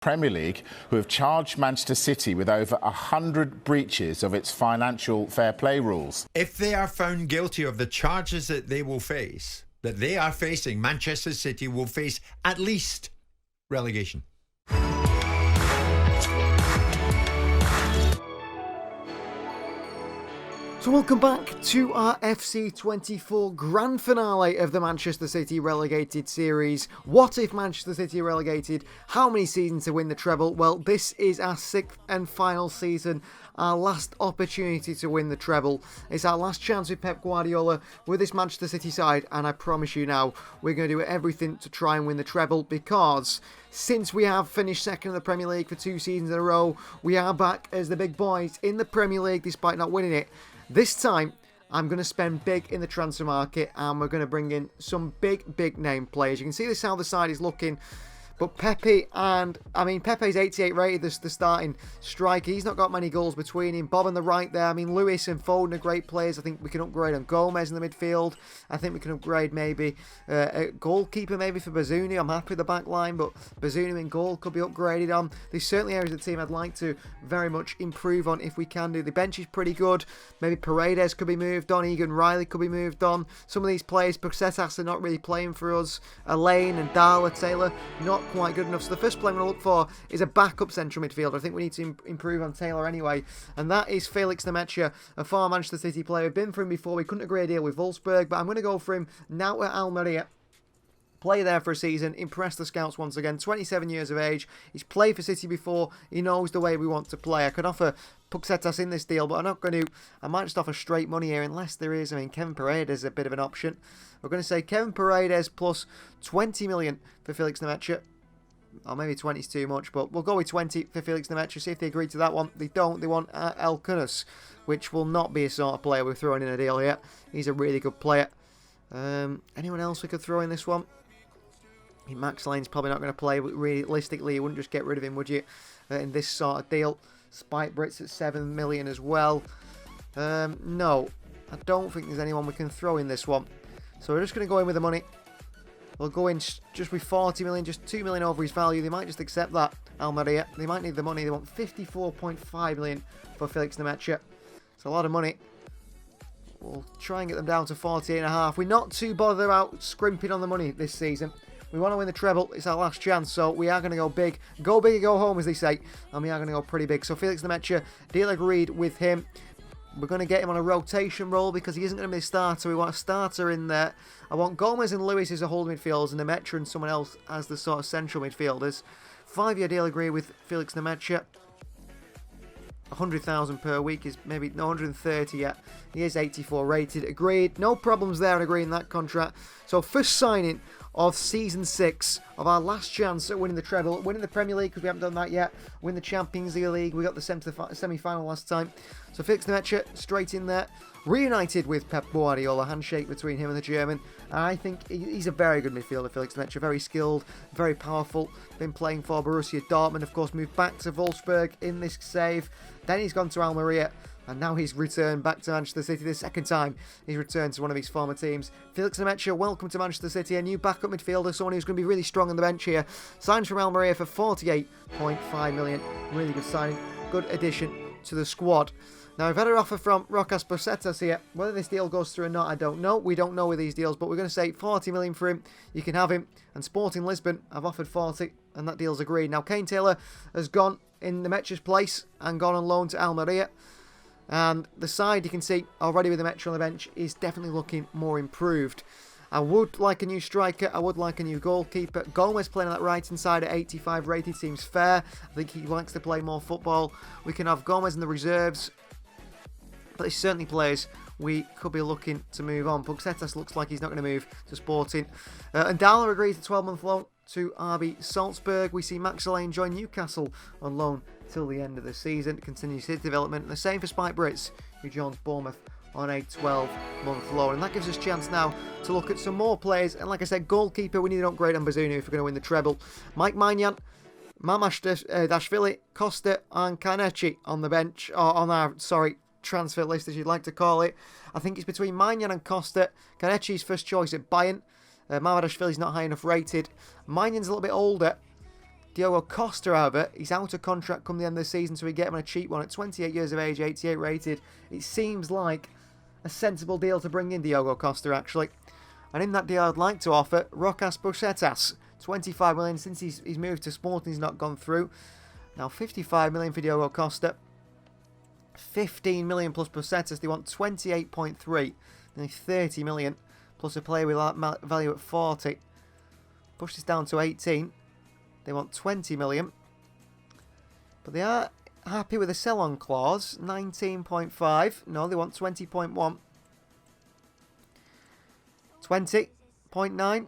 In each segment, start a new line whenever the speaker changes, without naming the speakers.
Premier League, who have charged Manchester City with over 100 breaches of its financial fair play rules.
If they are found guilty of the charges that they will face, that they are facing, Manchester City will face at least relegation.
So welcome back to our FC24 grand finale of the Manchester City relegated series. What if Manchester City are relegated? How many seasons to win the treble? Well, this is our 6th and final season, our last opportunity to win the treble. It's our last chance with Pep Guardiola with this Manchester City side, and I promise you now, we're going to do everything to try and win the treble, because since we have finished second in the Premier League for 2 seasons in a row, we are back as the big boys in the Premier League despite not winning it. This time, I'm going to spend big in the transfer market, and we're going to bring in some big name players. You can see this how the side is looking. But Pepe's 88 rated, the starting striker. He's not got many goals between him. Bob on the right there. I mean, Lewis and Foden are great players. I think we can upgrade on Gomez in the midfield. I think we can upgrade maybe a goalkeeper maybe for Bazunu. I'm happy with the back line, but Bazunu in goal could be upgraded on. There's certainly areas of the team I'd like to very much improve on if we can do. The bench is pretty good. Maybe Paredes could be moved on. Egan Riley could be moved on. Some of these players, Pucetas, are not really playing for us. Elaine and Darla Taylor, not quite good enough. So the first player I'm going to look for is a backup central midfielder. I think we need to improve on Taylor anyway, and that is Felix Nemecha, a former Manchester City player. We've been for him before. We couldn't agree a deal with Wolfsburg, but I'm going to go for him now at Almeria. Play there for a season, impress the scouts once again. 27 years of age. He's played for City before. He knows the way we want to play. I could offer Pucetas in this deal, but I'm not going to. I might just offer straight money here, unless there is. Kevin Paredes is a bit of an option. We're going to say Kevin Paredes plus 20 million for Felix Nemecha. Or maybe 20 is too much, but we'll go with 20 for Felix Nemecha. See if they agree to that one. They don't. They want El Kunas, which will not be a sort of player we're throwing in a deal here. He's a really good player. Anyone else we could throw in this one? Max Lane's probably not going to play, but realistically, you wouldn't just get rid of him, would you? In this sort of deal. Spike Brits at 7 million as well. No, I don't think there's anyone we can throw in this one. So we're just going to go in with the money. We'll go in just with 40 million, just 2 million over his value. They might just accept that, Almeria. They might need the money. They want 54.5 million for Felix Nemecha. It's a lot of money. We'll try and get them down to 48.5. We're not too bothered about scrimping on the money this season. We want to win the treble. It's our last chance, so we are going to go big. Go big or go home, as they say. And we are going to go pretty big. So Felix Nemecha, deal agreed with him. We're going to get him on a rotation role because he isn't going to be a starter. We want a starter in there. I want Gomez and Lewis as a holding midfielders and Nemecha and someone else as the sort of central midfielders. 5-year deal agreed with Felix Nemecha. 100,000 per week is maybe no 130 yet. He is 84 rated. Agreed. No problems there in agreeing that contract. So first signing of season 6 of our last chance at winning the treble, winning the Premier League because we haven't done that yet, win the Champions League. We got the semi-final last time. So Felix Nemecha straight in there, reunited with Pep Guardiola, handshake between him and the German. And I think he's a very good midfielder, Felix Nemecha, very skilled, very powerful. Been playing for Borussia Dortmund, of course, moved back to Wolfsburg in this save. Then he's gone to Almeria. And now he's returned back to Manchester City. The second time he's returned to one of his former teams. Felix Nemecha, welcome to Manchester City. A new backup midfielder, someone who's going to be really strong on the bench here. Signed from Almeria for 48.5 million. Really good signing. Good addition to the squad. Now, we've had an offer from Rokas Pucetas here. Whether this deal goes through or not, I don't know. We don't know with these deals, but we're going to say 40 million for him. You can have him. And Sporting Lisbon, I've offered 40, and that deal's agreed. Now, Kane Taylor has gone in Nemecha's place and gone on loan to Almeria. And the side, you can see, already with the Nemecha on the bench, is definitely looking more improved. I would like a new striker. I would like a new goalkeeper. Gomez playing on that right-hand side at 85 rated seems fair. I think he likes to play more football. We can have Gomez in the reserves. But there's certainly players we could be looking to move on. Pucetas looks like he's not going to move to Sporting. And Darla agrees to 12-month loan to RB Salzburg. We see Max Elaine join Newcastle on loan till the end of the season to continue his development. And the same for Spike Brits, who joins Bournemouth on a 12-month loan. And that gives us a chance now to look at some more players. And like I said, goalkeeper, we need an upgrade on Bazunu if we're going to win the treble. Mike Maignan, Mamash Dashvili, Costa and Kanechi on the bench, or on our, transfer list, as you'd like to call it. I think it's between Maignan and Costa. Kanechi's first choice at Bayern. Mamadashvili's not high enough rated. Magnan's a little bit older. Diogo Costa, however, he's out of contract come the end of the season, so we get him on a cheap one at 28 years of age, 88 rated. It seems like a sensible deal to bring in Diogo Costa, actually. And in that deal, I'd like to offer Rokas Pusetas, 25 million. Since he's moved to Sporting, he's not gone through. Now 55 million for Diogo Costa. 15 million plus Pusetas. They want 28.3. Nearly 30 million. Plus a player with value at 40. Push this down to 18. They want 20 million. But they are happy with a sell-on clause. 19.5. No, they want 20.1. 20.9.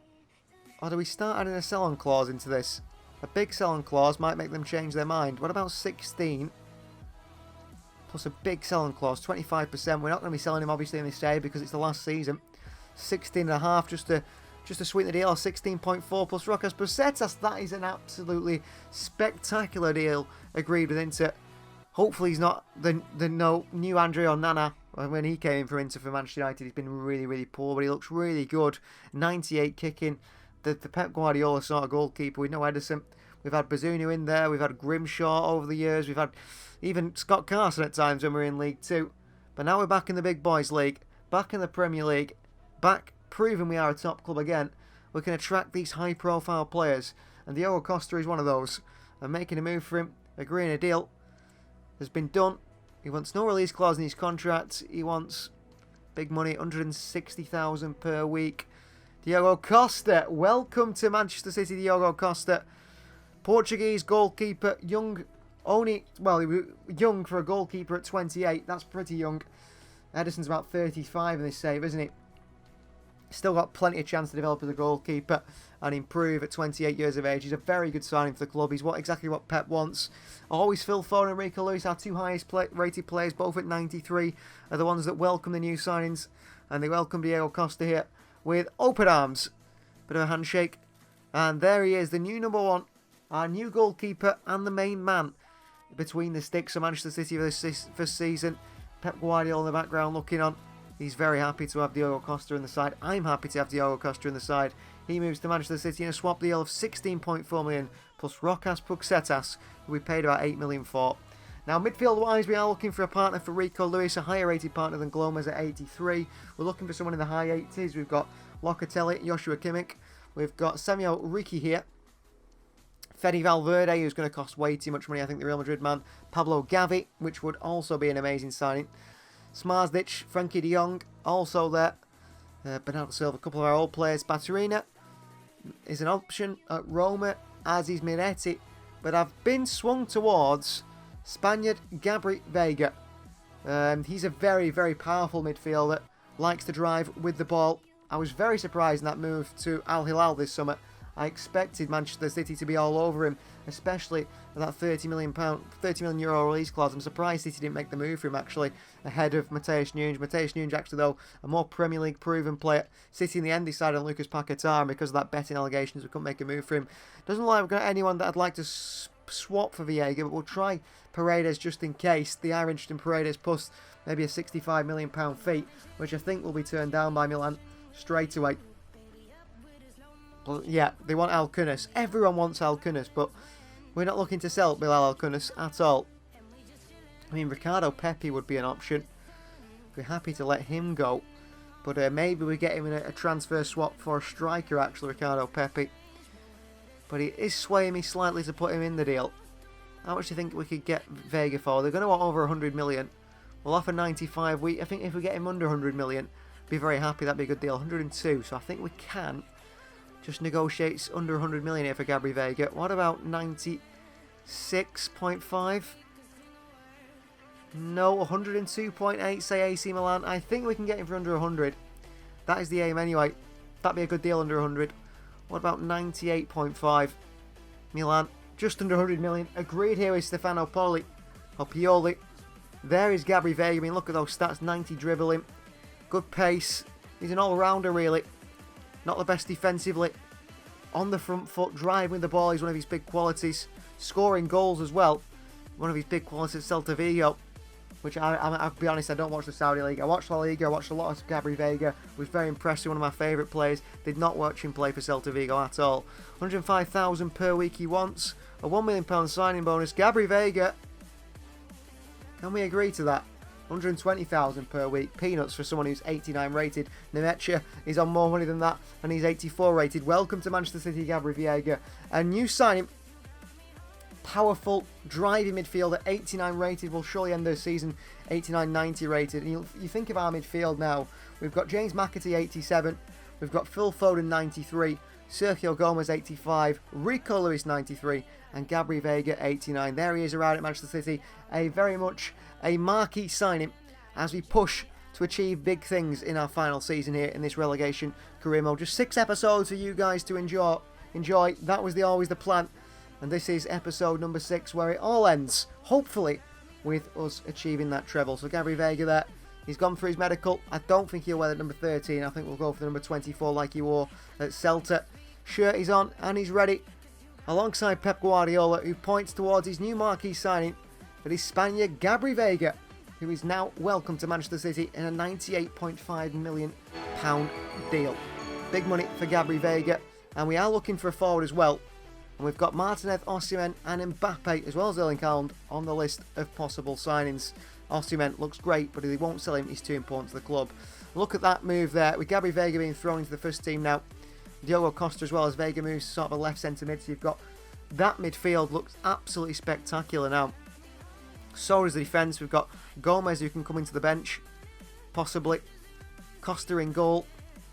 Or do we start adding a sell-on clause into this? A big sell-on clause might make them change their mind. What about 16? Plus a big sell-on clause, 25%. We're not going to be selling him obviously in this day because it's the last season. 16.5 just to sweeten the deal. 16.4 plus Rokas Pusetas. That is an absolutely spectacular deal agreed with Inter. Hopefully he's not the new Andre Onana. When he came in for Inter for Manchester United, he's been really, really poor, but he looks really good. 98 kicking. The Pep Guardiola sort of goalkeeper. We know Ederson. We've had Bazunu in there. We've had Grimshaw over the years. We've had even Scott Carson at times when we were in League 2. But now we're back in the Big Boys League. Back in the Premier League. Back proving we are a top club again. We can attract these high-profile players. And Diogo Costa is one of those. And making a move for him, agreeing a deal, has been done. He wants no release clause in his contract. He wants big money, 160,000 per week. Diogo Costa, welcome to Manchester City, Diogo Costa. Portuguese goalkeeper, young, he was young for a goalkeeper at 28. That's pretty young. Ederson's about 35 in this save, isn't he? Still got plenty of chance to develop as a goalkeeper and improve at 28 years of age. He's a very good signing for the club. He's exactly what Pep wants. Always Phil Foden and Rico Lewis, our two highest rated players, both at 93, are the ones that welcome the new signings. And they welcome Diogo Costa here with open arms. Bit of a handshake. And there he is, the new number one, our new goalkeeper and the main man between the sticks of Manchester City for this first season. Pep Guardiola in the background looking on. He's very happy to have Diogo Costa in the side. I'm happy to have Diogo Costa in the side. He moves to Manchester City in a swap deal of 16.4 million plus Rokas Pusetas, who we paid about 8 million for. Now, midfield-wise, we are looking for a partner for Rico Lewis, a higher-rated partner than Gomez at 83. We're looking for someone in the high 80s. We've got Locatelli, Joshua Kimmich. We've got Samuel Riki here. Fede Valverde, who's going to cost way too much money, I think, the Real Madrid man. Pablo Gavi, which would also be an amazing signing. Smarsdic, Frankie de Jong, also there. Bernardo Silva, a couple of our old players. Baturina is an option at Roma, as is Miretti. But I've been swung towards Spaniard Gabri Veiga. He's a very, very powerful midfielder. Likes to drive with the ball. I was very surprised in that move to Al Hilal this summer. I expected Manchester City to be all over him, especially with that £30 million release clause. I'm surprised City didn't make the move for him, actually, ahead of Mateus Nunes. Mateus Nunes, actually, though, a more Premier League proven player. City in the end decided on Lucas Paquetá, and because of that betting allegations, we couldn't make a move for him. Doesn't look like we've got anyone that I'd like to swap for Viega, but we'll try Paredes just in case. They are interested in Paredes, plus maybe a £65 million fee, which I think will be turned down by Milan straight away. But yeah, they want Alcunas. Everyone wants Alcunas, but we're not looking to sell Bilal Alcunas at all. I mean, Ricardo Pepi would be an option. We're happy to let him go. But maybe we get him in a transfer swap for a striker, actually, Ricardo Pepi. But he is swaying me slightly to put him in the deal. How much do you think we could get Vega for? They're going to want over 100 million. We'll offer 95. I think if we get him under 100 million, be very happy. That'd be a good deal. 102. So I think we can just negotiate under 100 million here for Gabri Veiga. What about 96.5? No, 102.8, say AC Milan. I think we can get him for under 100. That is the aim anyway. That'd be a good deal under 100. What about 98.5? Milan, just under 100 million. Agreed here with Stefano Pioli. There is Gabri Veiga. I mean, look at those stats. 90 dribbling. Good pace. He's an all-rounder, really. Not the best defensively. On the front foot, driving the ball is one of his big qualities. Scoring goals as well. One of his big qualities at Celta Vigo. Which, I'll be honest, I don't watch the Saudi League. I watched La Liga, I watched a lot of Gabri Veiga. Was very impressed with one of my favourite players. Did not watch him play for Celta Vigo at all. 105,000 per week he wants. a £1 million signing bonus. Gabri Veiga, can we agree to that? 120,000 per week. Peanuts for someone who's 89 rated. Nemecha is on more money than that, and he's 84 rated. Welcome to Manchester City, Gabri Veiga. A new signing, powerful, driving midfielder, 89 rated. Will surely end the season 89-90 rated. And you think of our midfield now. We've got James McAtee, 87. We've got Phil Foden, 93. Sergio Gomez, 85. Rico Lewis, 93. And Gabri Veiga, 89. There he is around at Manchester City. A very much a marquee signing as we push to achieve big things in our final season here in this relegation career mode. Just 6 episodes for you guys to enjoy. That was always the plan. And this is episode number 6, where it all ends, hopefully, with us achieving that treble. So Gabri Veiga there, he's gone for his medical. I don't think he'll wear the number 13. I think we'll go for the number 24 like he wore at Celta. Shirt is on and he's ready, alongside Pep Guardiola, who points towards his new marquee signing, that is Spaniard Gabri Veiga, who is now welcome to Manchester City in a £98.5 million deal. Big money for Gabri Veiga, and we are looking for a forward as well. And we've got Martinez, OSIMHEN and Mbappe, as well as Erling Haaland, on the list of possible signings. OSIMHEN looks great, but if they won't sell him, he's too important to the club. Look at that move there, with Gabri Veiga being thrown into the first team now. Diogo Costa as well, as Veiga moves sort of a left centre mid, so you've got that midfield looks absolutely spectacular now. So does the defence. We've got Gomez who can come into the bench, possibly. Costa in goal.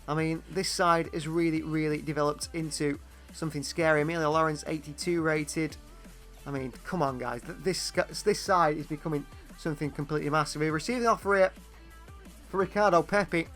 I mean, this side has really developed into something scary. Emilio Lawrence, 82 rated. I mean, come on guys, this side is becoming something completely massive. We received the offer here for Ricardo Pepi.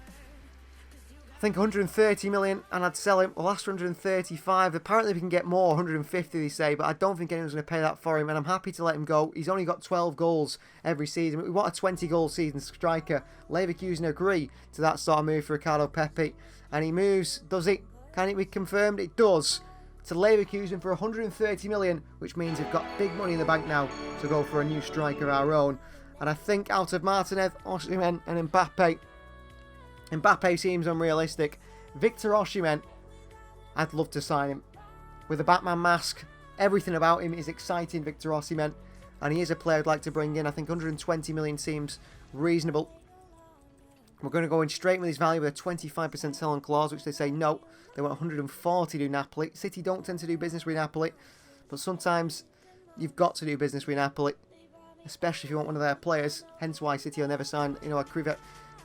I think 130 million, and I'd sell him. Well, last 135. Apparently we can get more, 150 they say, but I don't think anyone's going to pay that for him, and I'm happy to let him go. He's only got 12 goals every season. We want a 20-goal season striker. Leverkusen agree to that sort of move for Ricardo Pepi, and he moves, does it? Can it be confirmed? It does. To Leverkusen for 130 million, which means we've got big money in the bank now to go for a new striker of our own. And I think out of Martinez, OSIMHEN and Mbappe seems unrealistic. Victor Osimhen, I'd love to sign him. With a Batman mask, everything about him is exciting, Victor Osimhen. And he is a player I'd like to bring in. I think 120 million seems reasonable. We're going to go in straight with his value with a 25% sell-on clause, which they say no. They want 140 to Napoli. City don't tend to do business with Napoli, but sometimes you've got to do business with Napoli, especially if you want one of their players. Hence why City will never sign, a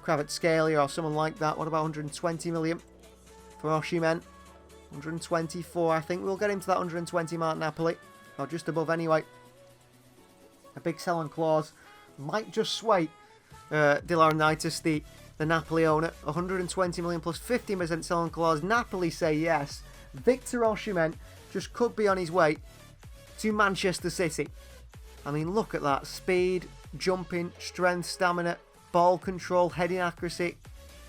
Kvaratskhelia or someone like that. What about 120 million for Osimhen? 124. I think we'll get him to that 120 mark, Napoli, or just above anyway. A big sell-on clause might just sway De Laurentiis, the Napoli owner. 120 million plus 15% sell-on clause. Napoli say yes. Victor Osimhen just could be on his way to Manchester City. I mean, look at that. Speed, jumping, strength, stamina, ball control, heading accuracy,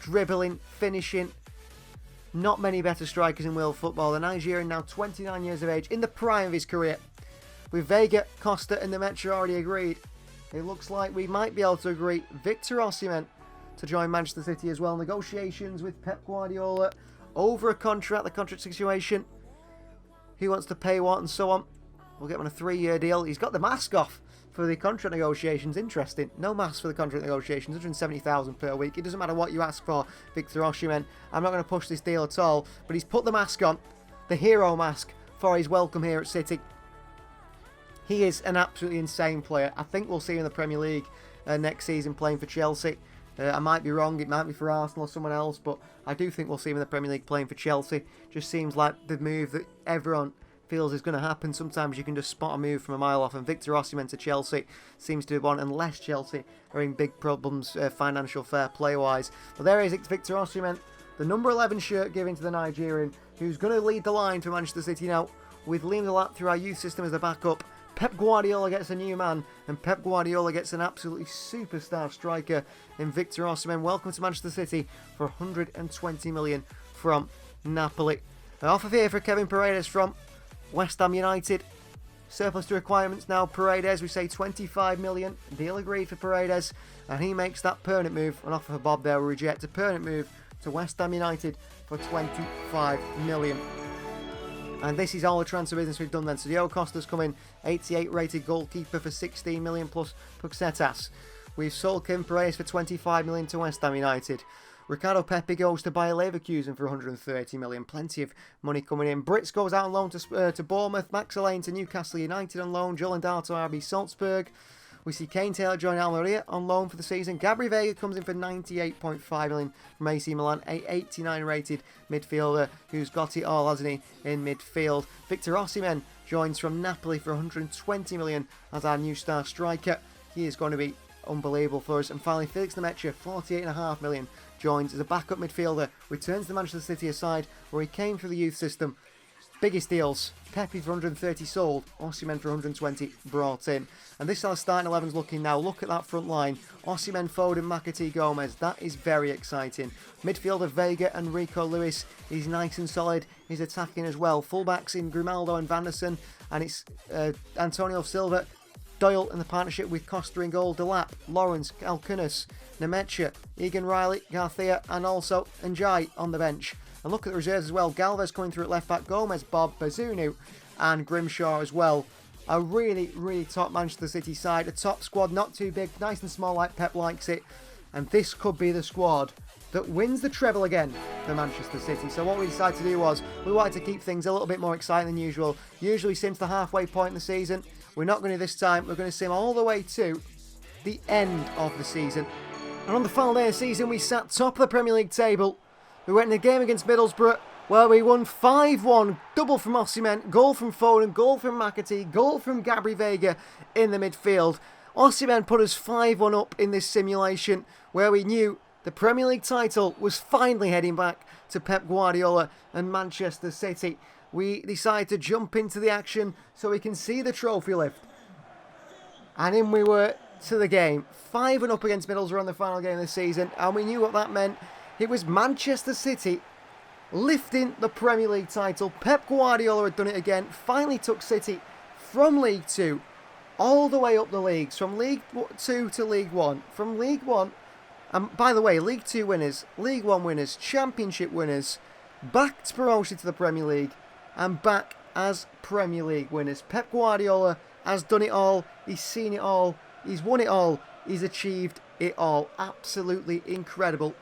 dribbling, finishing. Not many better strikers in world football. The Nigerian, now 29 years of age, in the prime of his career. With Veiga, Costa and Nemecha already agreed, it looks like we might be able to agree Victor Osimhen to join Manchester City as well. Negotiations with Pep Guardiola over a contract, the contract situation, who wants to pay what and so on. We'll get him on a 3-year deal. He's got the mask off for the contract negotiations. Interesting. No mask for the contract negotiations. 170,000 per week. It doesn't matter what you ask for, Victor Osimhen. I'm not going to push this deal at all, but he's put the mask on, the hero mask, for his welcome here at City. He is an absolutely insane player. I think we'll see him in the Premier League next season playing for Chelsea. I might be wrong. It might be for Arsenal or someone else, but I do think we'll see him in the Premier League playing for Chelsea. Just seems like the move that everyone feels is going to happen. Sometimes you can just spot a move from a mile off, and Victor Osimhen to Chelsea seems to be one, unless Chelsea are in big problems financial fair play wise. But there is Victor Osimhen, the number 11 shirt given to the Nigerian, who's going to lead the line for Manchester City now, with Liam Delap through our youth system as the backup. Pep Guardiola gets a new man, and Pep Guardiola gets an absolutely superstar striker in Victor Osimhen. Welcome to Manchester City for 120 million from Napoli. Off of here for Kevin Paredes from West Ham United. Surplus to requirements now. Paredes, we say 25 million. Deal agreed for Paredes, and he makes that permanent move. An offer for Bob there will reject a permanent move to West Ham United for 25 million. And this is all the transfer business we've done then. So Diogo Costa's come in, 88 rated goalkeeper for 16 million plus Puigsetas. We've sold Kim Perez for 25 million to West Ham United. Ricardo Pepi goes to Bayer Leverkusen for 130 million. Plenty of money coming in. Brits goes out on loan to Bournemouth. Max Alane to Newcastle United on loan. Joel Dahl to RB Salzburg. We see Kane Taylor join Almeria on loan for the season. Gabri Veiga comes in for 98.5 million from AC Milan, a 89 rated midfielder who's got it all, hasn't he, in midfield. Victor Osimhen joins from Napoli for 120 million as our new star striker. He is going to be unbelievable for us. And finally, Felix Nemecha, 48.5 million, joins as a backup midfielder, returns to the Manchester City side where he came through the youth system. Biggest deals, Pepe for 130 sold, Osimhen for 120 brought in. And this is how the starting 11's looking now. Look at that front line. Osimhen, Foden, McAtee, Gomez. That is very exciting. Midfielder Vega and Rico Lewis. He's nice and solid. He's attacking as well. Fullbacks in Grimaldo and Vanderson. And it's Antonio Silva, Doyle in the partnership with Costa in goal, Delap, Lawrence, Alcunas, Nemecha, Egan Riley, Garcia, and also Njai on the bench. And look at the reserves as well. Galvez coming through at left back, Gomez, Bob, Bazunu, and Grimshaw as well. A really, really top Manchester City side. A top squad, not too big, nice and small like Pep likes it. And this could be the squad that wins the treble again for Manchester City. So what we decided to do was, we wanted to keep things a little bit more exciting than usual. Usually since the halfway point in the season. We're not going to this time. We're going to sim all the way to the end of the season. And on the final day of the season, we sat top of the Premier League table. We went in a game against Middlesbrough where we won 5-1. Double from Osimhen, goal from Foden, goal from McAtee, goal from Gabri Veiga in the midfield. Osimhen put us 5-1 up in this simulation where we knew the Premier League title was finally heading back to Pep Guardiola and Manchester City. We decided to jump into the action so we can see the trophy lift. And in we were to the game. 5-1 up against Middlesbrough on the final game of the season. And we knew what that meant. It was Manchester City lifting the Premier League title. Pep Guardiola had done it again. Finally took City from League 2 all the way up the leagues. From League 2 to League 1. From League 1, and by the way, League 2 winners, League 1 winners, Championship winners, back to promotion to the Premier League, and back as Premier League winners. Pep Guardiola has done it all. He's seen it all. He's won it all. He's achieved it all. Absolutely incredible.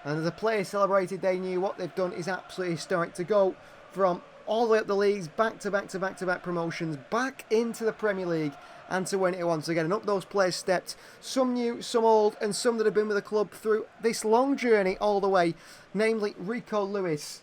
And the players celebrated. They knew what they've done is absolutely historic. To go from all the way up the leagues, back to back promotions, back into the Premier League, and to win it once again. And up those players stepped. Some new, some old, and some that have been with the club through this long journey all the way. Namely Rico Lewis,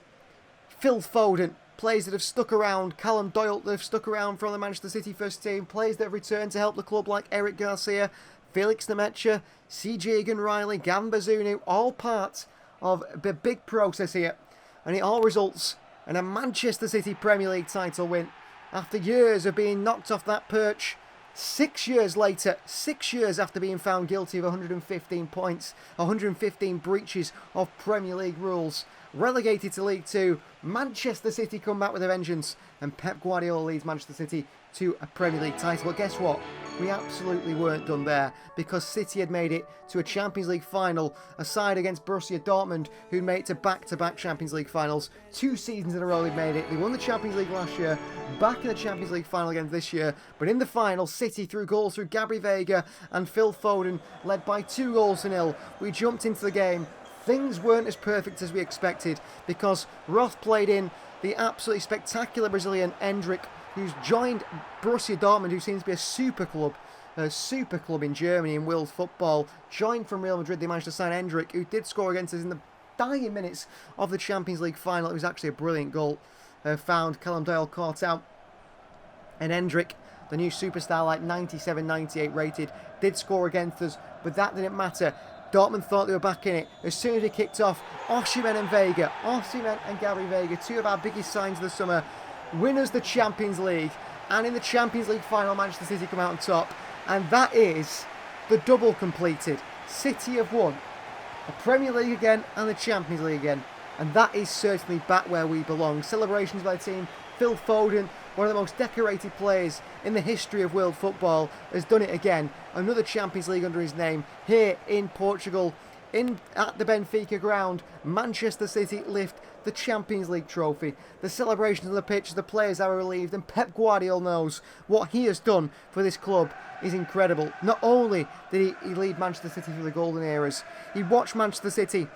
Phil Foden, players that have stuck around, Callum Doyle that have stuck around from the Manchester City first team, players that have returned to help the club like Eric Garcia, Felix Nemecha, CJ Egan Riley, Gamba Zunu, all part of the big process here. And it all results in a Manchester City Premier League title win. After years of being knocked off that perch, 6 years later, 6 years after being found guilty of 115 points, 115 breaches of Premier League rules, relegated to League 2, Manchester City come back with a vengeance, and Pep Guardiola leads Manchester City to a Premier League title. But guess what? We absolutely weren't done there, because City had made it to a Champions League final, a side against Borussia Dortmund, who made it to back-to-back Champions League finals. 2 seasons in a row they've made it. They won the Champions League last year, back in the Champions League final again this year. But in the final, City threw goals through Gabri Veiga and Phil Foden, led by 2-0. We jumped into the game. Things weren't as perfect as we expected, because Roth played in the absolutely spectacular Brazilian Endrick, who's joined Borussia Dortmund, who seems to be a super club in Germany in world football. Joined from Real Madrid, they managed to sign Endrick, who did score against us in the dying minutes of the Champions League final. It was actually a brilliant goal. Found Callum Doyle caught out. And Endrick, the new superstar, like 97, 98 rated, did score against us, but that didn't matter. Dortmund thought they were back in it. As soon as he kicked off, Osimhen and Gabri Veiga, 2 of our biggest signs of the summer, win us the Champions League. And in the Champions League final, Manchester City come out on top. And that is the double completed. City have won the Premier League again and the Champions League again. And that is certainly back where we belong. Celebrations by the team. Phil Foden, one of the most decorated players in the history of world football, has done it again. Another Champions League under his name here in Portugal, at the Benfica ground. Manchester City lift the Champions League trophy, the celebrations on the pitch, the players are relieved, and Pep Guardiola knows what he has done for this club is incredible. Not only did he lead Manchester City through the golden eras, he watched Manchester City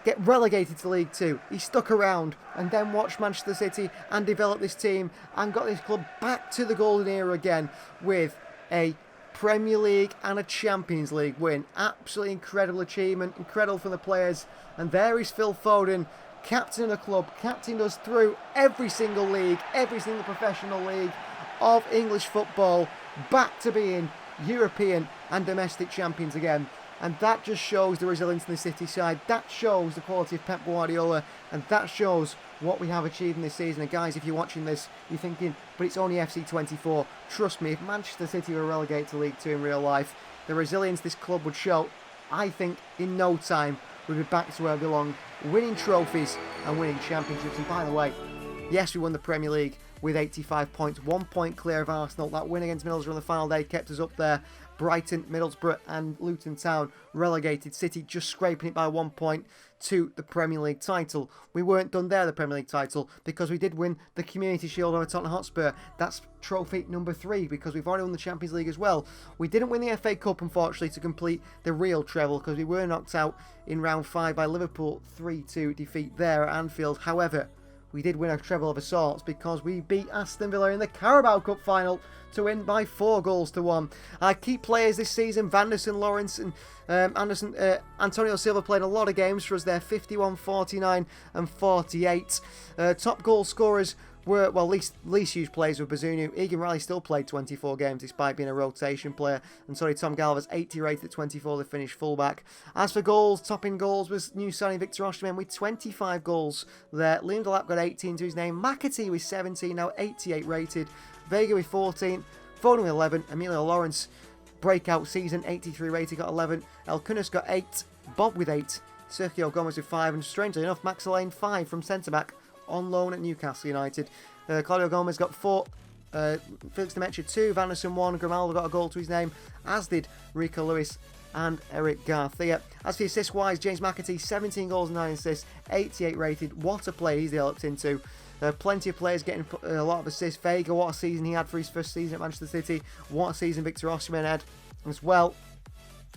get relegated to League Two. He stuck around and then watched Manchester City and developed this team and got this club back to the golden era again with a Premier League and a Champions League win. Absolutely incredible achievement, incredible for the players. And there is Phil Foden, captain of the club, captained us through every single league, every single professional league of English football, back to being European and domestic champions again. And that just shows the resilience in the City side. That shows the quality of Pep Guardiola. And that shows what we have achieved in this season. And guys, if you're watching this, you're thinking, but it's only FC24. Trust me, if Manchester City were relegated to League 2 in real life, the resilience this club would show, I think in no time, we'd be back to where we belong, winning trophies and winning championships. And by the way, yes, we won the Premier League with 85 points, 1 point clear of Arsenal. That win against Middlesbrough on the final day kept us up there. Brighton, Middlesbrough and Luton Town relegated. City just scraping it by 1 point to the Premier League title. We weren't done there, the Premier League title, because we did win the Community Shield over Tottenham Hotspur. That's trophy number 3, because we've already won the Champions League as well. We didn't win the FA Cup, unfortunately, to complete the real treble, because we were knocked out in round 5 by Liverpool 3-2 defeat there at Anfield. However, we did win a treble of sorts because we beat Aston Villa in the Carabao Cup final to win by 4-1. Our key players this season, Van der Sar, Lawrence and Antonio Silva played a lot of games for us there, 51, 49 and 48. Top goal scorers were, well, least used players were Bazunu. Egan Riley still played 24 games despite being a rotation player. And sorry, Tom Galvez, 80 rated at 24, the Finnish fullback. As for goals, topping goals was new signing Victor Osimhen with 25 goals there. Liam Delap got 18 to his name. McAtee with 17, now 88 rated. Vega with 14. Foden with 11. Emilio Lawrence, breakout season, 83 rated, got 11. El Kunis got 8. Bob with 8. Sergio Gomez with 5. And strangely enough, Max Lane 5 from centre-back on loan at Newcastle United. Claudio Gomez got 4. Felix Demetra 2. Van der Sar 1. Grimaldo got a goal to his name, as did Rico Lewis and Eric Garcia. As for assist-wise, James McAtee, 17 goals and 9 assists, 88 rated. What a play he's developed into. Plenty of players getting a lot of assists. Vega, what a season he had for his first season at Manchester City. What a season Victor Osimhen had as well.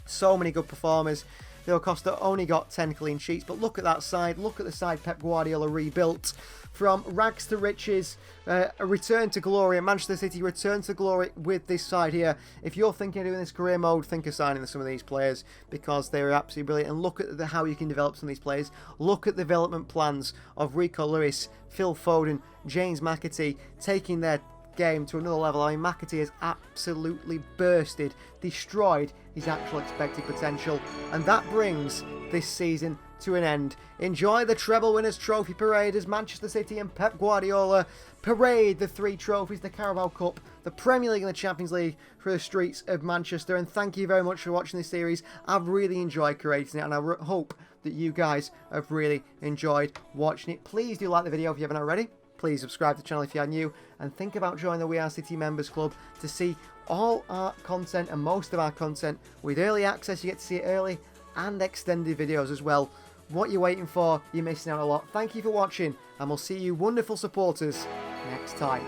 So many good performers. Diego Costa only got 10 clean sheets, but look at that side. Look at the side Pep Guardiola rebuilt. From rags to riches, a return to glory, and Manchester City return to glory with this side here. If you're thinking of doing this career mode, think of signing some of these players, because they're absolutely brilliant. And look at how you can develop some of these players. Look at the development plans of Rico Lewis, Phil Foden, James McAtee, taking their game to another level. I mean, McAtee has absolutely bursted, destroyed his actual expected potential, and that brings this season to an end. Enjoy the treble winners trophy parade as Manchester City and Pep Guardiola parade the 3 trophies, the Carabao Cup, the Premier League and the Champions League, through the streets of Manchester. And thank you very much for watching this series. I've really enjoyed creating it, and I hope that you guys have really enjoyed watching it. Please do like the video if you haven't already. Please subscribe to the channel if you are new, and think about joining the We Are City Members Club to see all our content and most of our content with early access. You get to see it early, and extended videos as well. What you're waiting for, you're missing out a lot. Thank you for watching, and we'll see you wonderful supporters next time.